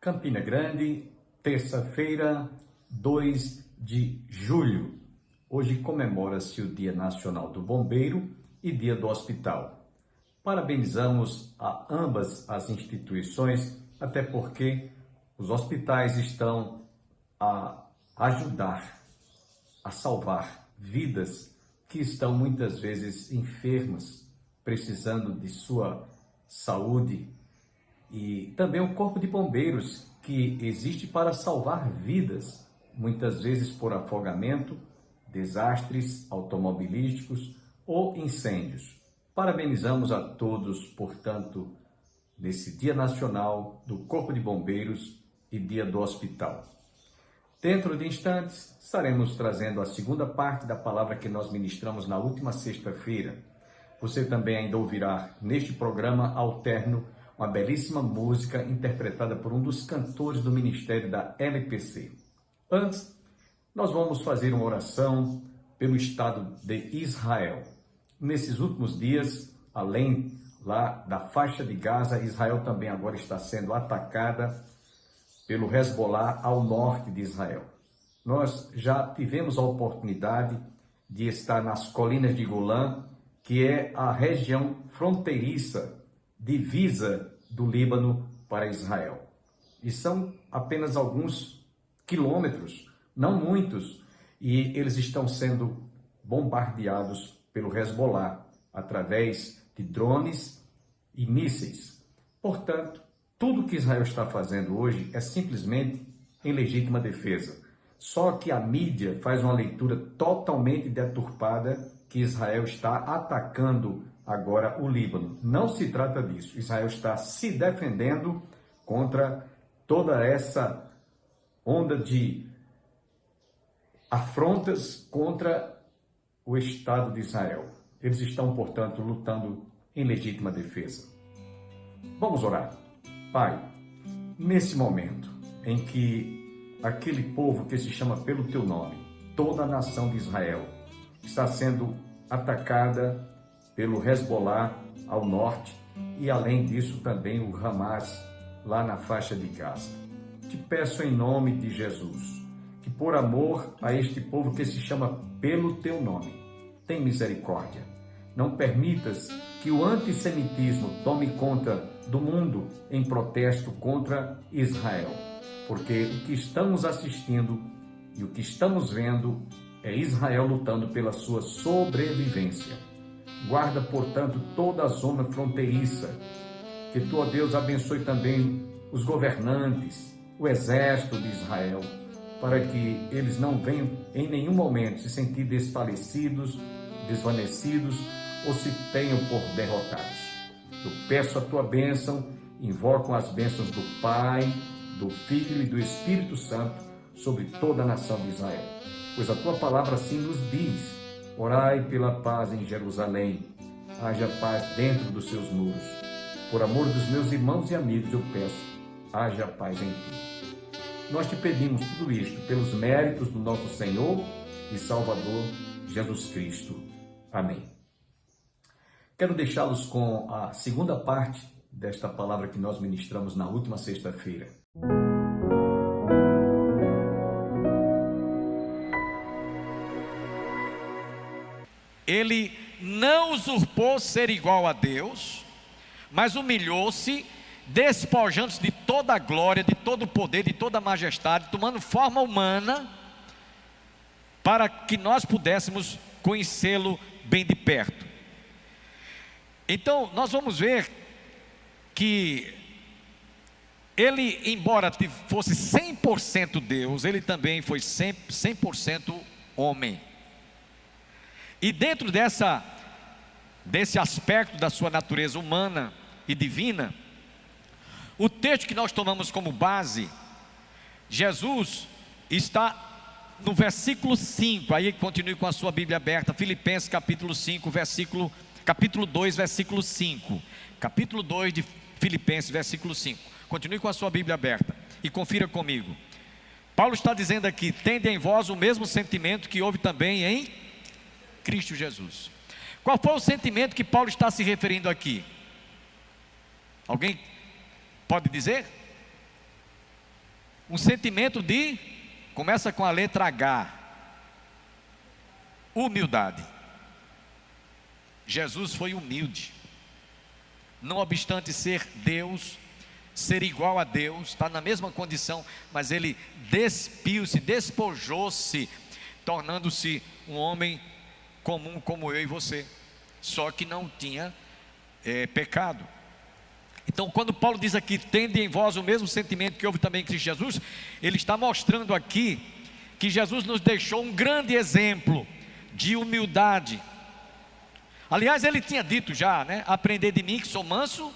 Campina Grande, terça-feira, 2 de julho. Hoje comemora-se o Dia Nacional do Bombeiro e Dia do Hospital. Parabenizamos a ambas as instituições, até porque os hospitais estão a ajudar a salvar vidas que estão muitas vezes enfermas, precisando de sua saúde. E também o Corpo de Bombeiros, que existe para salvar vidas, muitas vezes por afogamento, desastres automobilísticos ou incêndios. Parabenizamos a todos, portanto, nesse Dia Nacional do Corpo de Bombeiros e Dia do Hospital. Dentro de instantes, estaremos trazendo a segunda parte da palavra que nós ministramos na última sexta-feira. Você também ainda ouvirá neste programa alterno uma belíssima música interpretada por um dos cantores do ministério da LPC. Antes, nós vamos fazer uma oração pelo Estado de Israel. Nesses últimos dias, além lá da faixa de Gaza, Israel também agora está sendo atacada pelo Hezbollah ao norte de Israel. Nós já tivemos a oportunidade de estar nas colinas de Golã, que é a região fronteiriça, divisa do Líbano para Israel. E são apenas alguns quilômetros, não muitos, e eles estão sendo bombardeados pelo Hezbollah através de drones e mísseis. Portanto, tudo que Israel está fazendo hoje é simplesmente em legítima defesa. Só que a mídia faz uma leitura totalmente deturpada que Israel está atacando agora o Líbano. Não se trata disso. Israel está se defendendo contra toda essa onda de afrontas contra o Estado de Israel. Eles estão, portanto, lutando em legítima defesa. Vamos orar. Pai, nesse momento em que aquele povo que se chama pelo teu nome, toda a nação de Israel, está sendo atacada pelo Hezbollah ao norte e, além disso, também o Hamas lá na faixa de Gaza. Te peço em nome de Jesus, que por amor a este povo que se chama pelo teu nome, tem misericórdia. Não permitas que o antissemitismo tome conta do mundo em protesto contra Israel, porque o que estamos assistindo e o que estamos vendo é Israel lutando pela sua sobrevivência. Guarda, portanto, toda a zona fronteiriça. Que tu, ó Deus, abençoe também os governantes, o exército de Israel, para que eles não venham em nenhum momento se sentir desfalecidos, desvanecidos ou se tenham por derrotados. Eu peço a tua bênção, invoco as bênçãos do Pai, do Filho e do Espírito Santo sobre toda a nação de Israel. Pois a tua palavra assim nos diz: orai pela paz em Jerusalém, haja paz dentro dos seus muros. Por amor dos meus irmãos e amigos eu peço, haja paz em ti. Nós te pedimos tudo isto pelos méritos do nosso Senhor e Salvador Jesus Cristo. Amém. Quero deixá-los com a segunda parte desta palavra que nós ministramos na última sexta-feira. Ele não usurpou ser igual a Deus, mas humilhou-se, despojando-se de toda a glória, de todo o poder, de toda a majestade, tomando forma humana, para que nós pudéssemos conhecê-lo bem de perto. Então, nós vamos ver que ele, embora fosse 100% Deus, ele também foi 100% homem. E dentro desse aspecto da sua natureza humana e divina, o texto que nós tomamos como base, Jesus está no versículo 5, aí continue com a sua Bíblia aberta, Filipenses capítulo 5, capítulo 2, versículo 5, capítulo 2 de Filipenses, versículo 5, continue com a sua Bíblia aberta e confira comigo. Paulo está dizendo aqui: tende em vós o mesmo sentimento que houve também em Cristo Jesus. Qual foi o sentimento que Paulo está se referindo aqui? Alguém pode dizer? Um sentimento de, começa com a letra H, humildade. Jesus foi humilde, não obstante ser Deus, ser igual a Deus, está na mesma condição, mas ele despiu-se, despojou-se, tornando-se um homem comum como eu e você, só que não tinha pecado. Então, quando Paulo diz aqui, tende em vós o mesmo sentimento que houve também em Cristo Jesus, ele está mostrando aqui que Jesus nos deixou um grande exemplo de humildade. Aliás, ele tinha dito já, né? Aprendei de mim que sou manso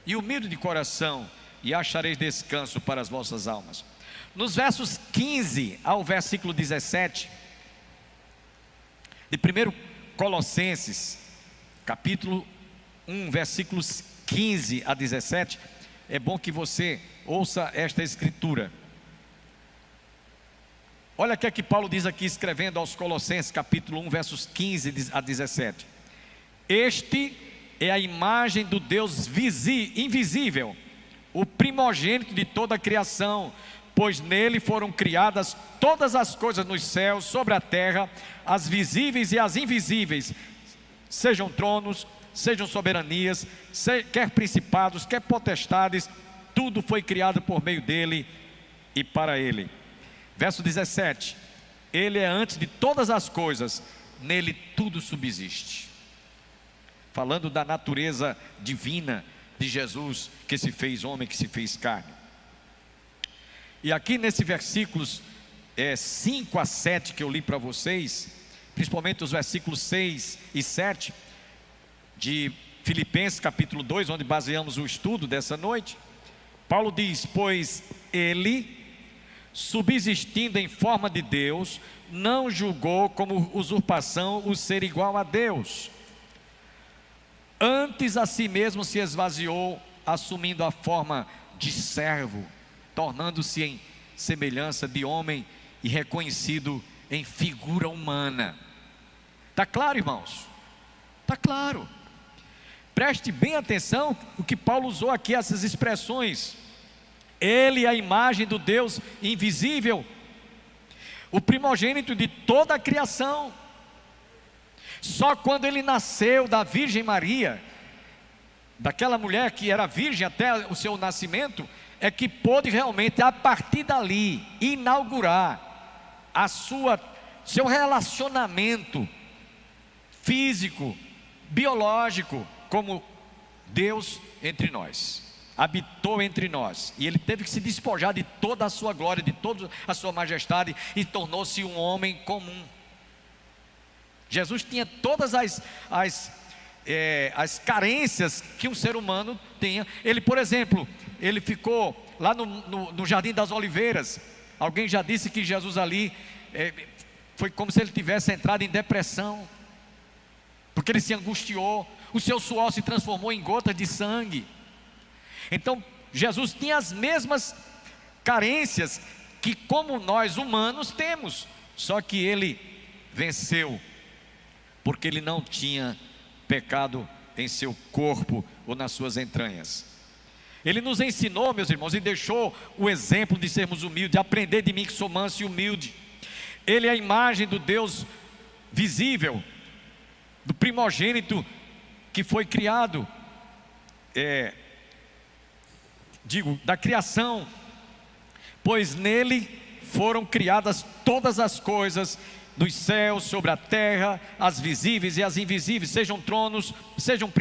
e humilde de coração, e achareis descanso para as vossas almas. Nos versos 15 ao versículo 17, de 1 Colossenses, capítulo 1, versículos 15 a 17, é bom que você ouça esta escritura. Olha o que é que Paulo diz aqui, escrevendo aos Colossenses, capítulo 1, versos 15 a 17. Este é a imagem do Deus invisível, o primogênito de toda a criação, pois nele foram criadas todas as coisas nos céus, sobre a terra, as visíveis e as invisíveis, sejam tronos, sejam soberanias, quer principados, quer potestades, tudo foi criado por meio dele e para ele. Verso 17, ele é antes de todas as coisas, nele tudo subsiste. Falando da natureza divina de Jesus, que se fez homem, que se fez carne. E aqui nesses versículos 5 a 7 que eu li para vocês, principalmente os versículos 6 e 7, de Filipenses capítulo 2, onde baseamos o estudo dessa noite, Paulo diz, pois ele, subsistindo em forma de Deus, não julgou como usurpação o ser igual a Deus, antes a si mesmo se esvaziou, assumindo a forma de servo, tornando-se em semelhança de homem e reconhecido em figura humana. Está claro, irmãos? Está claro. Preste bem atenção o que Paulo usou aqui, essas expressões. Ele é a imagem do Deus invisível, o primogênito de toda a criação. Só quando ele nasceu da Virgem Maria, daquela mulher que era virgem até o seu nascimento, é que pôde realmente, a partir dali, inaugurar seu relacionamento físico, biológico, como Deus entre nós, habitou entre nós, e ele teve que se despojar de toda a sua glória, de toda a sua majestade, e tornou-se um homem comum. Jesus tinha todas as carências que um ser humano tinha. Ele, por exemplo, ele ficou lá no Jardim das Oliveiras. Alguém já disse que Jesus ali foi como se ele tivesse entrado em depressão, porque ele se angustiou, o seu suor se transformou em gotas de sangue. Então Jesus tinha as mesmas carências que como nós humanos temos, só que ele venceu, porque ele não tinha pecado em seu corpo ou nas suas entranhas. Ele nos ensinou, meus irmãos, e deixou o exemplo de sermos humildes. Aprender de mim que sou manso e humilde. Ele é a imagem do Deus visível, do primogênito que foi criado, da criação, pois nele foram criadas todas as coisas, dos céus, sobre a terra, as visíveis e as invisíveis, sejam tronos, sejam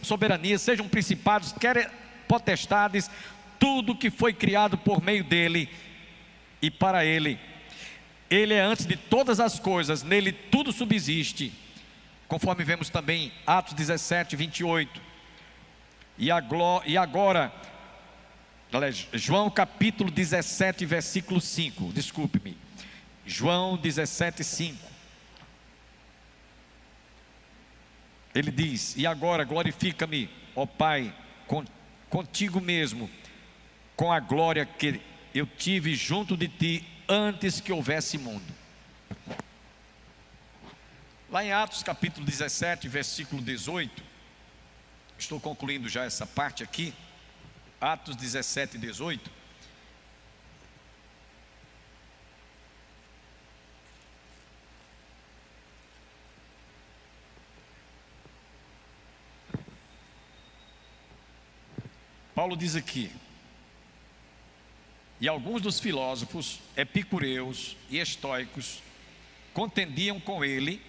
soberanias, sejam principados, quer potestades, tudo que foi criado por meio dele e para ele. Ele é antes de todas as coisas, nele tudo subsiste, conforme vemos também Atos 17, 28. E agora, João capítulo 17, versículo 5, desculpe-me, João 17, 5. Ele diz, e agora glorifica-me, ó Pai, contigo mesmo, com a glória que eu tive junto de ti, antes que houvesse mundo. Lá em Atos capítulo 17, versículo 18, estou concluindo já essa parte aqui, Atos 17, 18, Paulo diz aqui: e alguns dos filósofos epicureus e estoicos contendiam com ele,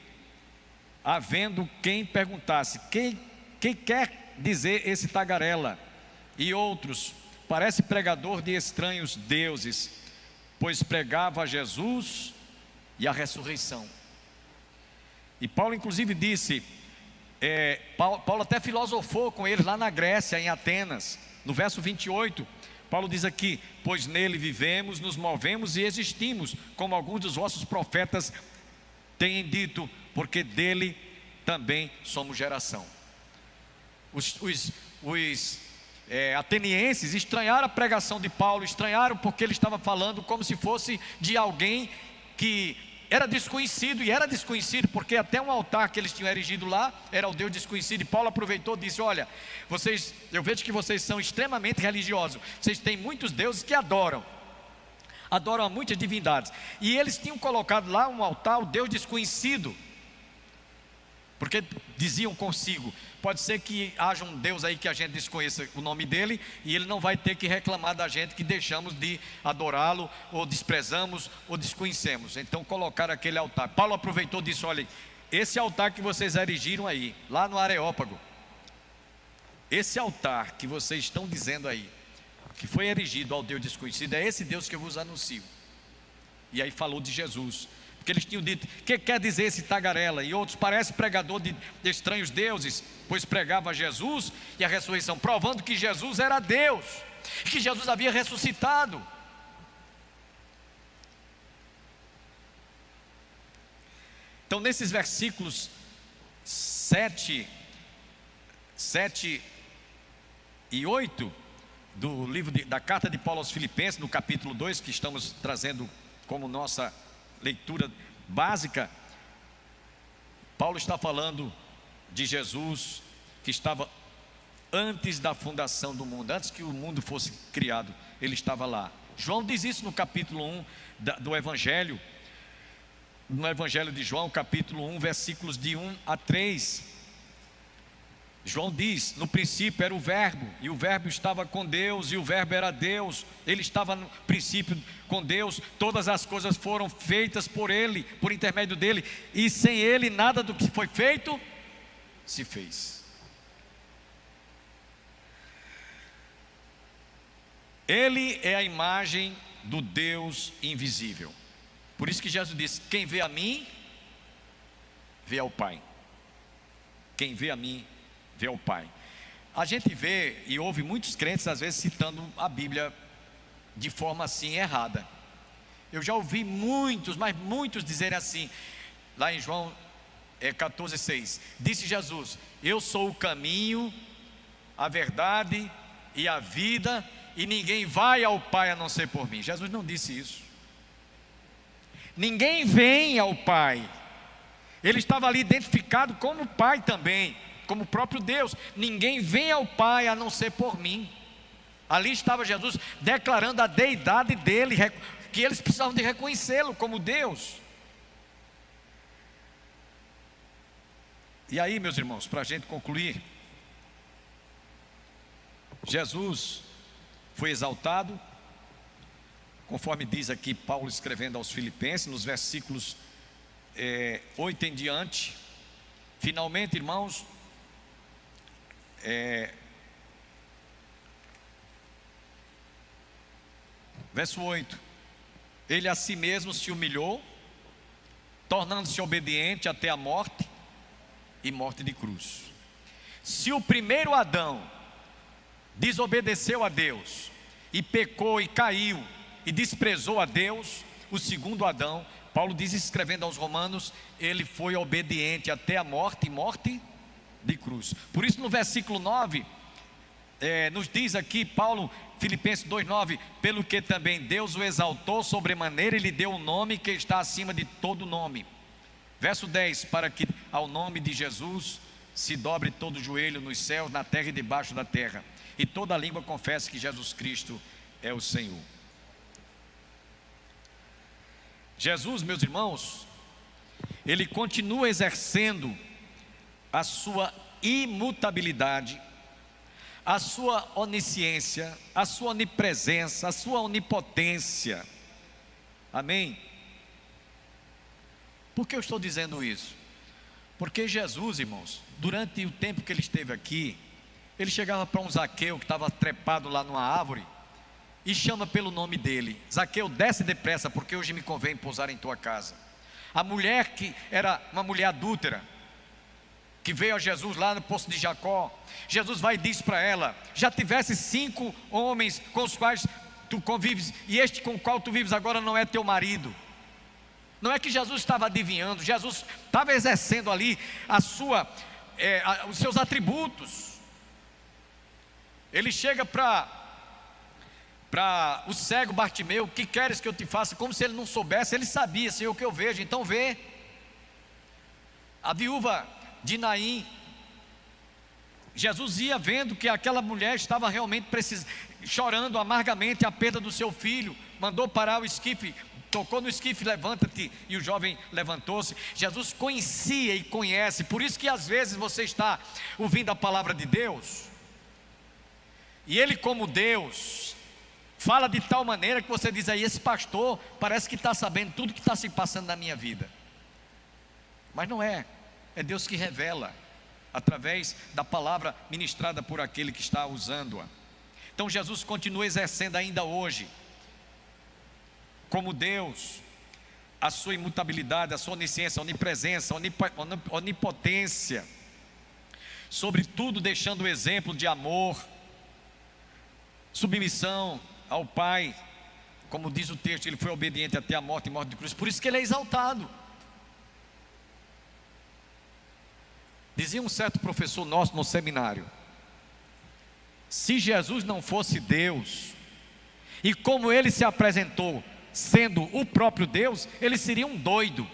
havendo quem perguntasse: quem quer dizer esse tagarela? E outros: parece pregador de estranhos deuses, pois pregava a Jesus e a ressurreição. E Paulo inclusive disse, Paulo até filosofou com eles lá na Grécia, em Atenas. No verso 28, Paulo diz aqui: pois nele vivemos, nos movemos e existimos, como alguns dos vossos profetas têm dito, porque dele também somos geração. Os atenienses estranharam a pregação de Paulo, estranharam porque ele estava falando como se fosse de alguém que era desconhecido, e era desconhecido porque até um altar que eles tinham erigido lá era o Deus desconhecido. E Paulo aproveitou e disse: olha, eu vejo que vocês são extremamente religiosos, vocês têm muitos deuses que adoram a muitas divindades, e eles tinham colocado lá um altar, o Deus desconhecido, porque diziam consigo: pode ser que haja um Deus aí que a gente desconheça o nome dele, e ele não vai ter que reclamar da gente que deixamos de adorá-lo, ou desprezamos, ou desconhecemos. Então colocaram aquele altar. Paulo aproveitou e disse: olha, esse altar que vocês erigiram aí, lá no Areópago, esse altar que vocês estão dizendo aí, que foi erigido ao Deus desconhecido, é esse Deus que eu vos anuncio. E aí falou de Jesus, porque eles tinham dito: que quer dizer esse tagarela? E outros: parece pregador de estranhos deuses, pois pregava Jesus e a ressurreição, provando que Jesus era Deus, que Jesus havia ressuscitado. Então, nesses versículos 7 e 8 do livro da carta de Paulo aos Filipenses, no capítulo 2, que estamos trazendo como nossa leitura básica, Paulo está falando de Jesus que estava antes da fundação do mundo, antes que o mundo fosse criado, ele estava lá. João diz isso no capítulo 1 do Evangelho, no Evangelho de João, capítulo 1, versículos de 1 a 3. João diz: no princípio era o verbo, e o verbo estava com Deus, e o verbo era Deus. Ele estava no princípio com Deus. Todas as coisas foram feitas por ele, por intermédio dele, e sem ele nada do que foi feito se fez. Ele é a imagem do Deus invisível. Por isso que Jesus disse: quem vê a mim, vê ao Pai. Quem vê a mim, vê ao Pai. A gente vê e ouve muitos crentes às vezes citando a Bíblia de forma assim errada. Eu já ouvi muitos, mas muitos dizerem assim, lá em João 14,6: disse Jesus: eu sou o caminho, a verdade e a vida, e ninguém vai ao Pai a não ser por mim. Jesus não disse isso. Ninguém vem ao Pai. Ele estava ali identificado como o Pai também, como o próprio Deus. Ninguém vem ao Pai a não ser por mim. Ali estava Jesus declarando a deidade dele, que eles precisavam de reconhecê-lo como Deus. E aí, meus irmãos, para a gente concluir, Jesus foi exaltado, conforme diz aqui Paulo escrevendo aos Filipenses, nos versículos 8 em diante. Finalmente, irmãos, verso 8: ele a si mesmo se humilhou, tornando-se obediente até a morte, e morte de cruz. Se o primeiro Adão desobedeceu a Deus, e pecou e caiu, e desprezou a Deus, o segundo Adão, Paulo diz, escrevendo aos Romanos, ele foi obediente até a morte, e morte de cruz. Por isso no versículo 9, nos diz aqui Paulo, Filipenses 2,9: pelo que também Deus o exaltou sobremaneira e lhe deu um nome que está acima de todo nome. Verso 10: para que ao nome de Jesus se dobre todo o joelho nos céus, na terra e debaixo da terra, e toda a língua confesse que Jesus Cristo é o Senhor. Jesus, meus irmãos, ele continua exercendo a sua imutabilidade, a sua onisciência, a sua onipresença, a sua onipotência. Amém? Por que eu estou dizendo isso? Porque Jesus, irmãos, durante o tempo que ele esteve aqui, ele chegava para um Zaqueu que estava trepado lá numa árvore e chama pelo nome dele: Zaqueu, desce depressa, porque hoje me convém pousar em tua casa. A mulher que era uma mulher adúltera, que veio a Jesus lá no poço de Jacó, Jesus vai e diz para ela: já tivesse 5 homens com os quais tu convives, e este com o qual tu vives agora não é teu marido. Não é que Jesus estava adivinhando, Jesus estava exercendo ali os seus atributos. Ele chega para o cego Bartimeu: o que queres que eu te faça? Como se ele não soubesse. Ele sabia: Senhor, o que eu vejo, então vê. A viúva de Naim, Jesus ia vendo que aquela mulher estava realmente chorando amargamente a perda do seu filho, mandou parar o esquife, tocou no esquife: levanta-te, e o jovem levantou-se. Jesus conhecia e conhece. Por isso que às vezes você está ouvindo a palavra de Deus, e Ele, como Deus, fala de tal maneira que você diz: aí, esse pastor parece que está sabendo tudo que está se passando na minha vida. Mas não é. É Deus que revela através da palavra ministrada por aquele que está usando-a. Então Jesus continua exercendo ainda hoje, como Deus, a sua imutabilidade, a sua onisciência, a onipresença, a onipotência, sobretudo deixando o exemplo de amor, submissão ao Pai. Como diz o texto, ele foi obediente até a morte e morte de cruz. Por isso que ele é exaltado. Dizia um certo professor nosso no seminário: se Jesus não fosse Deus, e como ele se apresentou sendo o próprio Deus, ele seria um doido,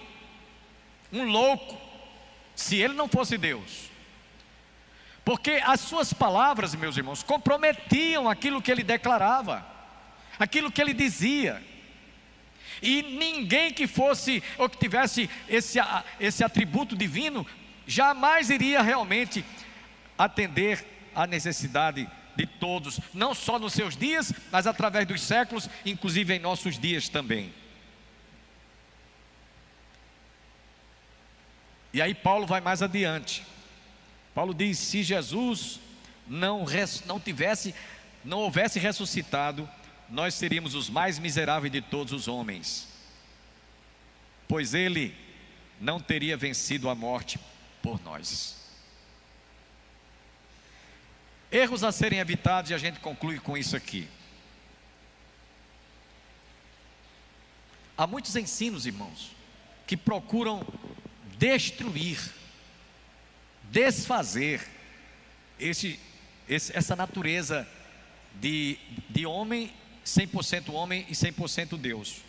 um louco, se ele não fosse Deus. Porque as suas palavras, meus irmãos, comprometiam aquilo que ele declarava, aquilo que ele dizia. E ninguém que fosse, ou que tivesse esse atributo divino, jamais iria realmente atender à necessidade de todos, não só nos seus dias, mas através dos séculos, inclusive em nossos dias também. E aí Paulo vai mais adiante. Paulo diz: se Jesus não houvesse ressuscitado, nós seríamos os mais miseráveis de todos os homens, pois ele não teria vencido a morte por nós. Erros a serem evitados, e a gente conclui com isso aqui. Há muitos ensinos, irmãos, que procuram destruir, desfazer essa natureza de homem, 100% homem e 100% Deus.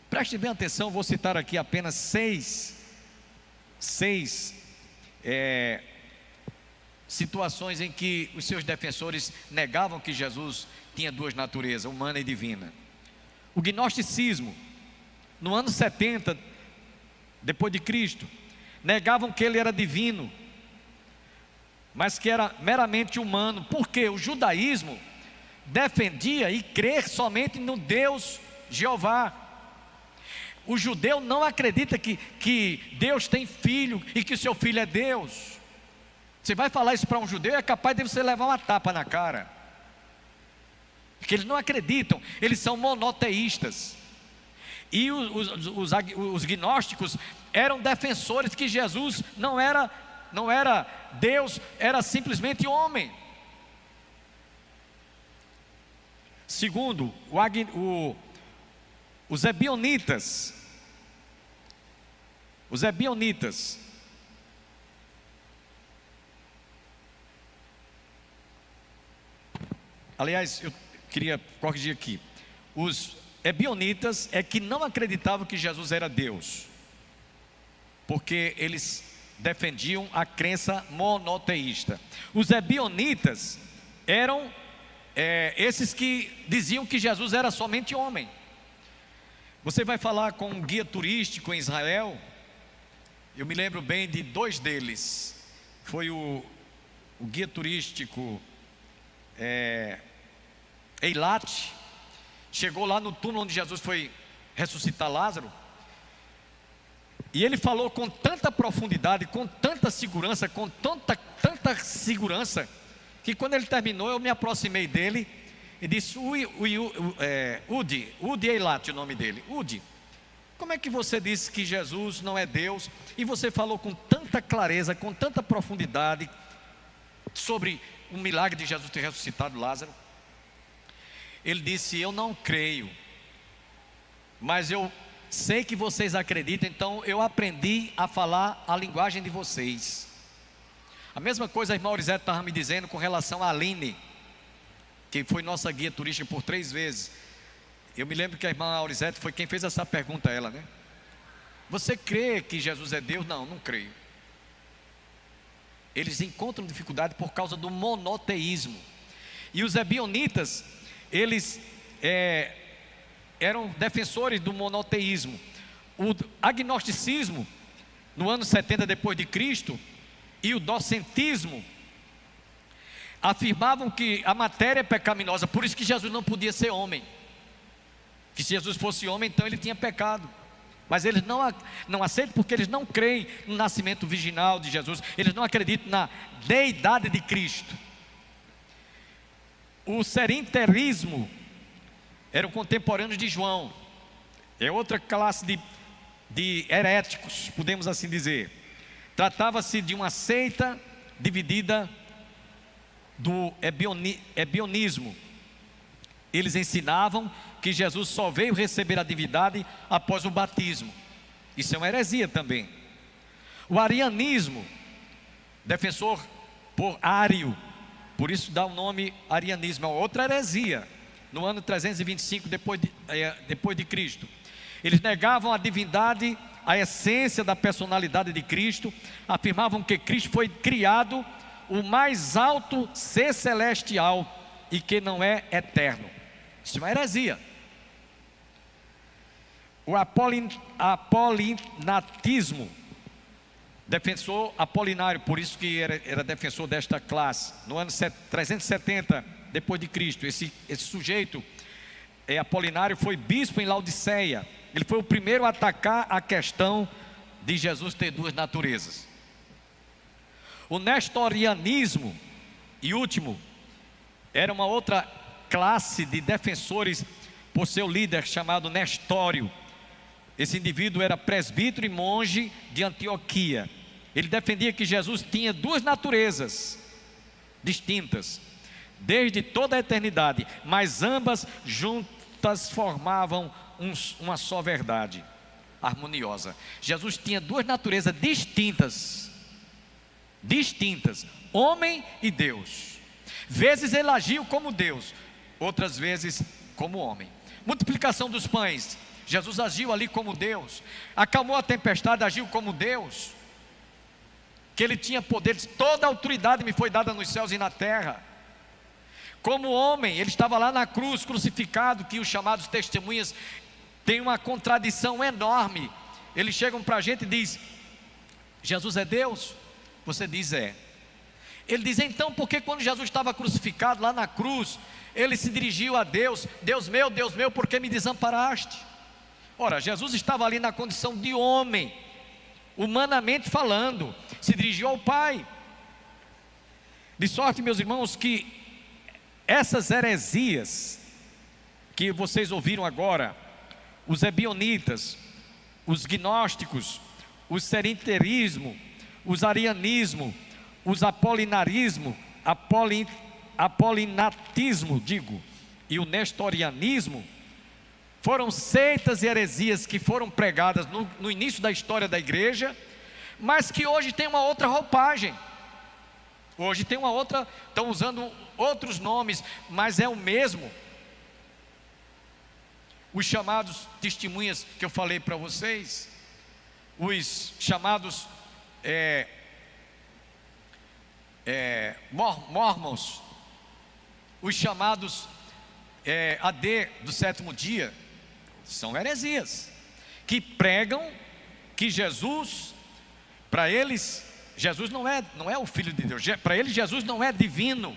Preste bem atenção, vou citar aqui apenas seis situações em que os seus defensores negavam que Jesus tinha 2 naturezas, humana e divina. O gnosticismo, no ano 70 depois de Cristo, negavam que ele era divino, mas que era meramente humano. Porque o judaísmo defendia e crer somente no Deus Jeová. O judeu não acredita que Deus tem filho e que seu filho é Deus. Você vai falar isso para um judeu, é capaz de você levar uma tapa na cara, porque eles não acreditam, eles são monoteístas. E os gnósticos eram defensores que Jesus não era Deus, era simplesmente homem. Segundo, os ebionitas. Aliás, eu queria corrigir aqui. Os ebionitas é que não acreditavam que Jesus era Deus, porque eles defendiam a crença monoteísta. Os ebionitas eram esses que diziam que Jesus era somente homem. Você vai falar com um guia turístico em Israel, eu me lembro bem de 2 deles. Foi o guia turístico Eilate, chegou lá no túmulo onde Jesus foi ressuscitar Lázaro, e ele falou com tanta profundidade, com tanta segurança, tanta segurança, que quando ele terminou, eu me aproximei dele e disse: Udi Eilate, o nome dele. Udi, como é que você disse que Jesus não é Deus, e você falou com tanta clareza, com tanta profundidade, sobre o milagre de Jesus ter ressuscitado Lázaro? Ele disse: eu não creio, mas eu sei que vocês acreditam, então eu aprendi a falar a linguagem de vocês. A mesma coisa a irmã Aurizete estava me dizendo com relação a Aline, que foi nossa guia turística por 3 vezes. Eu me lembro que a irmã Aurizete foi quem fez essa pergunta a ela, né? Você crê que Jesus é Deus? Não, não creio. Eles encontram dificuldade por causa do monoteísmo. E os ebionitas, eles eram defensores do monoteísmo. O agnosticismo, no ano 70 depois de Cristo, e o docentismo afirmavam que a matéria é pecaminosa, por isso que Jesus não podia ser homem, que se Jesus fosse homem, então ele tinha pecado. Mas eles não aceitam, porque eles não creem no nascimento virginal de Jesus, eles não acreditam na deidade de Cristo. O serinterismo eram contemporâneos de João, é outra classe de heréticos, podemos assim dizer. Tratava-se de uma seita dividida do ebionismo. Eles ensinavam que Jesus só veio receber a divindade após o batismo. Isso é uma heresia também. O arianismo, defensor por Ário, por isso dá o nome arianismo, é outra heresia. No ano 325 depois de Cristo, eles negavam a divindade, a essência da personalidade de Cristo, afirmavam que Cristo foi criado o mais alto ser celestial e que não é eterno. Isso é uma heresia. O apolinatismo, defensor apolinário, por isso que era defensor desta classe. No ano 370 depois de Cristo, esse sujeito apolinário foi bispo em Laodiceia. Ele foi o primeiro a atacar a questão de Jesus ter 2 naturezas. O nestorianismo, e último, era uma outra classe de defensores por seu líder chamado Nestório. Esse indivíduo era presbítero e monge de Antioquia. Ele defendia que Jesus tinha 2 naturezas distintas desde toda a eternidade, mas ambas juntas formavam uma só verdade harmoniosa. Jesus tinha 2 naturezas distintas, homem e Deus. Vezes ele agiu como Deus, outras vezes como homem. Multiplicação dos pães, Jesus agiu ali como Deus. Acalmou a tempestade, agiu como Deus, que ele tinha poder. Toda a autoridade me foi dada nos céus e na terra. Como homem, ele estava lá na cruz crucificado, que os chamados testemunhas têm uma contradição enorme. Eles chegam para a gente e dizem: Jesus é Deus? Você diz: é. Ele diz: então por que quando Jesus estava crucificado lá na cruz, ele se dirigiu a Deus: Deus meu, por que me desamparaste? Ora, Jesus estava ali na condição de homem, humanamente falando, se dirigiu ao Pai. De sorte, meus irmãos, que essas heresias que vocês ouviram agora, os ebionitas, os gnósticos, o serinterismo, os arianismo, os apolinatismo, e o nestorianismo, foram seitas e heresias que foram pregadas no início da história da igreja, mas que hoje tem uma outra roupagem. Hoje tem uma outra, estão usando outros nomes, mas é o mesmo. Os chamados testemunhas que eu falei para vocês, os chamados mormons, os chamados AD do 7º dia, são heresias, que pregam que Jesus, para eles, Jesus não é o Filho de Deus. Para eles Jesus não é divino,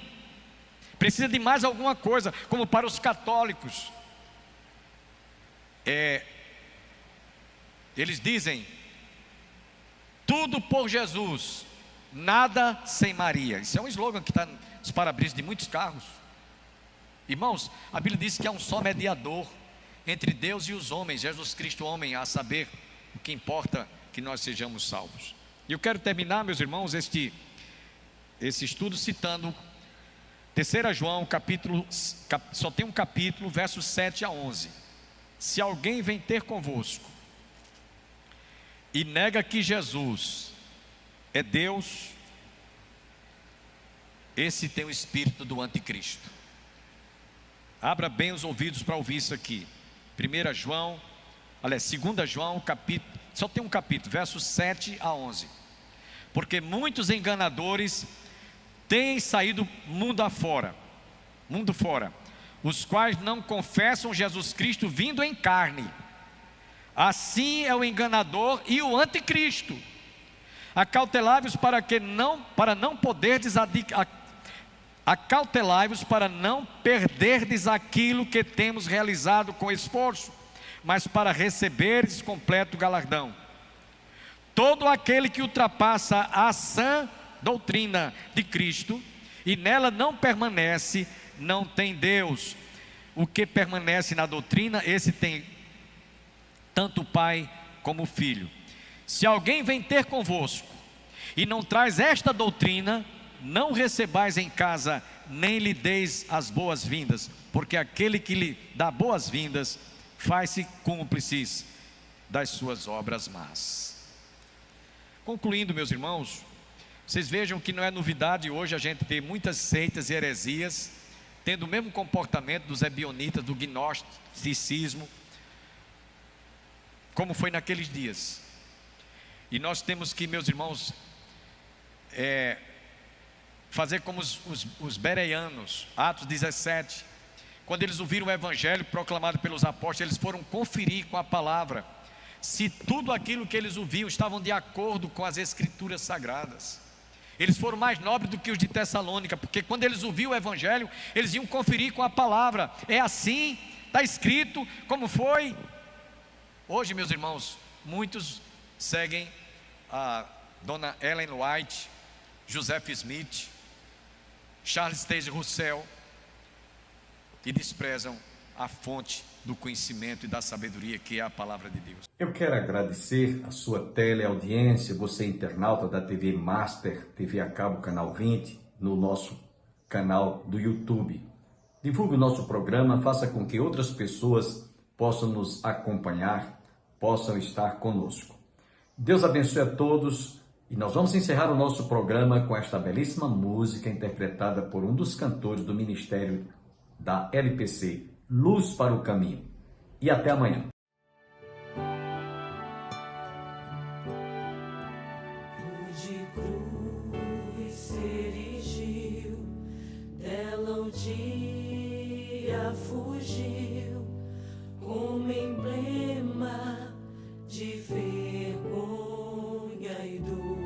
Precisa de mais alguma coisa, como para os católicos. Eles dizem: tudo por Jesus, nada sem Maria. Isso é um slogan que está nos para-brisas de muitos carros. Irmãos, a Bíblia diz que há um só mediador entre Deus e os homens, Jesus Cristo homem, a saber, o que importa que nós sejamos salvos. E eu quero terminar, meus irmãos, esse estudo citando 3 João, só tem um capítulo, versos 7 a 11. Se alguém vem ter convosco e nega que Jesus é Deus, esse tem o espírito do anticristo. Abra bem os ouvidos para ouvir isso aqui. 2 João, só tem um capítulo, versos 7 a 11. Porque muitos enganadores têm saído mundo fora, os quais não confessam Jesus Cristo vindo em carne. Assim é o enganador e o anticristo. Acautelai-vos para não perderdes aquilo que temos realizado com esforço, mas para receberdes completo galardão. Todo aquele que ultrapassa a sã doutrina de Cristo e nela não permanece, não tem Deus. O que permanece na doutrina, esse tem tanto o Pai como o Filho. Se alguém vem ter convosco e não traz esta doutrina, não recebais em casa, nem lhe deis as boas-vindas, porque aquele que lhe dá boas-vindas faz-se cúmplices das suas obras más. Concluindo, meus irmãos, vocês vejam que não é novidade hoje a gente ter muitas seitas e heresias tendo o mesmo comportamento dos ebionitas, do gnosticismo, como foi naqueles dias. E nós temos que, meus irmãos, fazer como os bereanos, Atos 17, quando eles ouviram o evangelho proclamado pelos apóstolos, eles foram conferir com a palavra se tudo aquilo que eles ouviam estavam de acordo com as escrituras sagradas. Eles foram mais nobres do que os de Tessalônica, porque quando eles ouviam o evangelho, eles iam conferir com a palavra. É assim, está escrito, como foi. Hoje, meus irmãos, muitos seguem a dona Ellen White, Joseph Smith, Charles Taze Russell, e desprezam a fonte do conhecimento e da sabedoria que é a palavra de Deus. Eu quero agradecer a sua teleaudiência, você internauta da TV Master, TV a cabo, canal 20, no nosso canal do YouTube. Divulgue o nosso programa, faça com que outras pessoas possam nos acompanhar, possam estar conosco. Deus abençoe a todos e nós vamos encerrar o nosso programa com esta belíssima música interpretada por um dos cantores do ministério da LPC, Luz para o Caminho. E até amanhã. De cruz se erigiu, dela o dia fugiu, como emblema de vergonha e dor.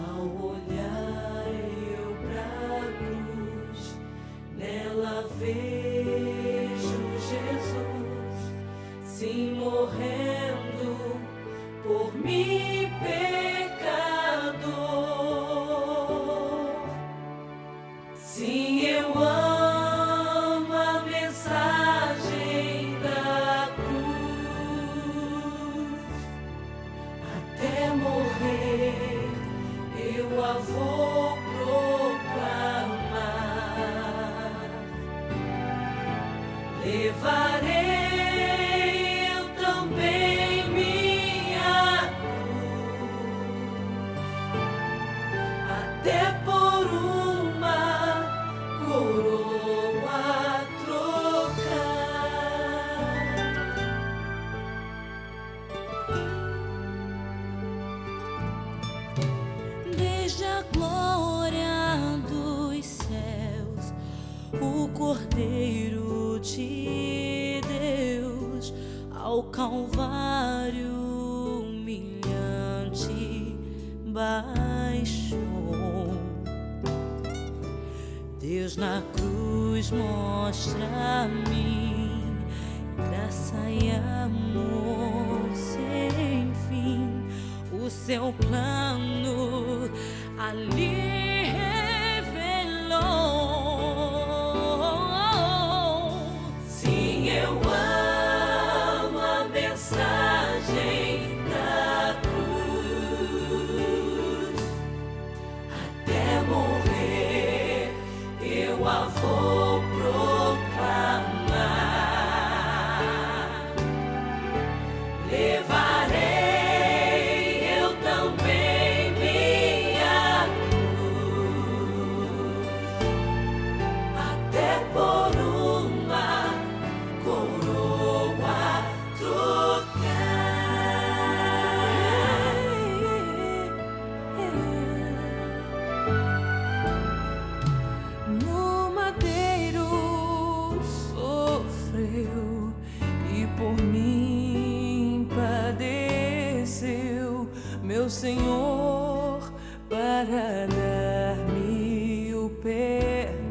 Ao olhar eu pra cruz, nela vejo Jesus, sim, morrendo por mim, pecador. Sim, eu amo a mensagem da cruz. Até morrer eu a vou proclamar. Levarei eu também minha cruz, até por uma coroa trocar. Desde a glória dos céus, o Cordeiro de Deus ao Calvário humilhante baixou. Deus na cruz mostra-me graça e amor sem fim. O seu plano ali revelou. Sim, eu amo a mensagem da cruz. Até morrer eu a vou proclamar. Levarei eu também minha cruz, até por uma coroa trocar. No madeiro sofreu e por mim padeceu, meu Senhor, para dar-me o perdão.